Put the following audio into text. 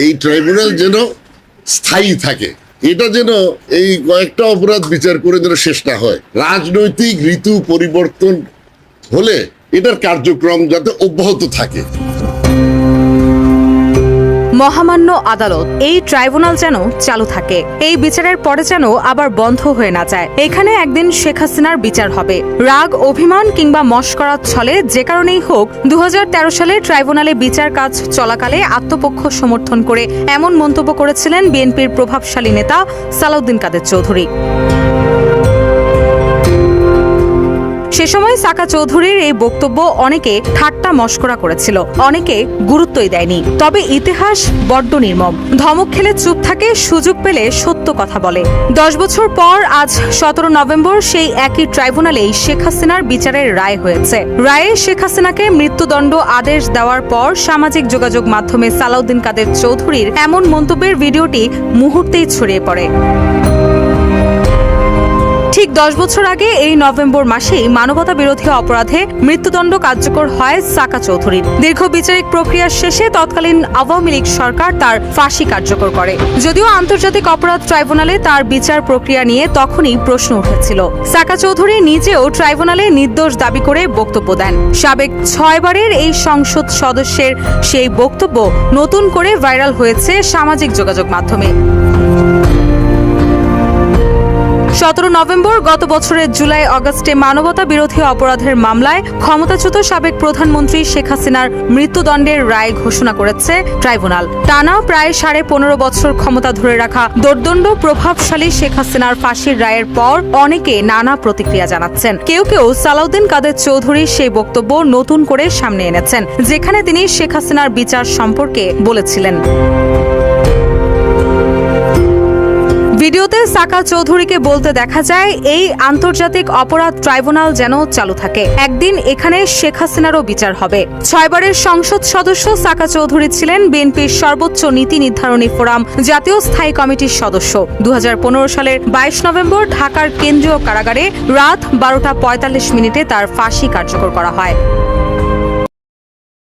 এই ট্রাইব্যুনাল যেন স্থায়ী থাকে, এটা যেন এই কয়েকটা অপরাধ বিচার করে যেন শেষ না হয়। রাজনৈতিক ঋতু পরিবর্তন হলে এটার কার্যক্রম যাতে অব্যাহত থাকে। মহামান্য আদালত এই ট্রাইব্যুনাল যেন চালু থাকে, এই বিচারের পরে যেন আবার বন্ধ হয়ে না যায়। এখানে একদিন শেখ হাসিনার বিচার হবে। রাগ, অভিমান কিংবা মশকরার ছলে যে কারণেই হোক 2013 সালে ট্রাইব্যুনালে বিচার কাজ চলাকালে আত্মপক্ষ সমর্থন করে এমন মন্তব্য করেছিলেন বিএনপির প্রভাবশালী নেতা সালাউদ্দিন কাদের চৌধুরী। সে সময় সাকা চৌধুরীর এই বক্তব্য অনেকে ঠাট্টা মশকরা করেছিল, অনেকে গুরুত্বই দেয়নি। তবে ইতিহাস বড্ড নির্মম। ধমক খেলে চুপ থাকে, সুযোগ পেলে সত্য কথা বলে। 10 বছর পর আজ 17 নভেম্বর সেই একই ট্রাইব্যুনালেই শেখ হাসিনার বিচারের রায় হয়েছে। রায়ে শেখ হাসিনাকে মৃত্যুদণ্ড আদেশ দেওয়ার পর সামাজিক যোগাযোগ মাধ্যমে সালাউদ্দিন কাদের চৌধুরীর এমন মন্তব্যের ভিডিওটি মুহূর্তেই ছড়িয়ে পড়ে। ঠিক 10 বছর আগে এই নভেম্বর মাসেই মানবতা বিরোধী অপরাধে মৃত্যুদণ্ড কার্যকর হয় সাকা চৌধুরীর। দীর্ঘ বিচারিক প্রক্রিয়ার শেষে তৎকালীন আওয়ামী লীগ সরকার তার ফাঁসি কার্যকর করে। যদিও আন্তর্জাতিক অপরাধ ট্রাইব্যুনালে তার বিচার প্রক্রিয়া নিয়ে তখনই প্রশ্ন উঠেছিল। সাকা চৌধুরী নিজেও ট্রাইব্যুনালে নির্দোষ দাবি করে বক্তব্য দেন। সাবেক 6 বারের এই সংসদ সদস্যের সেই বক্তব্য নতুন করে ভাইরাল হয়েছে সামাজিক যোগাযোগ মাধ্যমে। 17 নভেম্বর গত বছরের জুলাই আগস্টে মানবতা বিরোধী অপরাধের মামলায় ক্ষমতাচ্যুত সাবেক প্রধানমন্ত্রী শেখ হাসিনার মৃত্যুদণ্ডের রায় ঘোষণা করেছে ট্রাইব্যুনাল। টানা প্রায় 15.5 বছর ক্ষমতা ধরে রাখা দোর্দণ্ড প্রভাবশালী শেখ হাসিনার ফাঁসির রায়ের পর অনেকে নানা প্রতিক্রিয়া জানাচ্ছেন। কেউ কেউ সালাউদ্দিন কাদের চৌধুরীর সেই বক্তব্য নতুন করে সামনে এনেছেন, যেখানে তিনি শেখ হাসিনার বিচার সম্পর্কে বলেছিলেন। ভিডিওতে সাকা চৌধুরীকে বলতে দেখা যায়, এই আন্তর্জাতিক অপরাধ ট্রাইব্যুনাল যেন চালু থাকে, একদিন এখানে শেখ হাসিনারও বিচার হবে। 6 বারের সংসদ সদস্য সাকা চৌধুরী ছিলেন বিএনপির সর্বোচ্চ নীতি নির্ধারণী ফোরাম জাতীয় স্থায়ী কমিটির সদস্য। 2015 সালের 22 নভেম্বর ঢাকার কেন্দ্রীয় কারাগারে রাত 12টা 45 মিনিটে তার ফাঁসি কার্যকর করা হয়।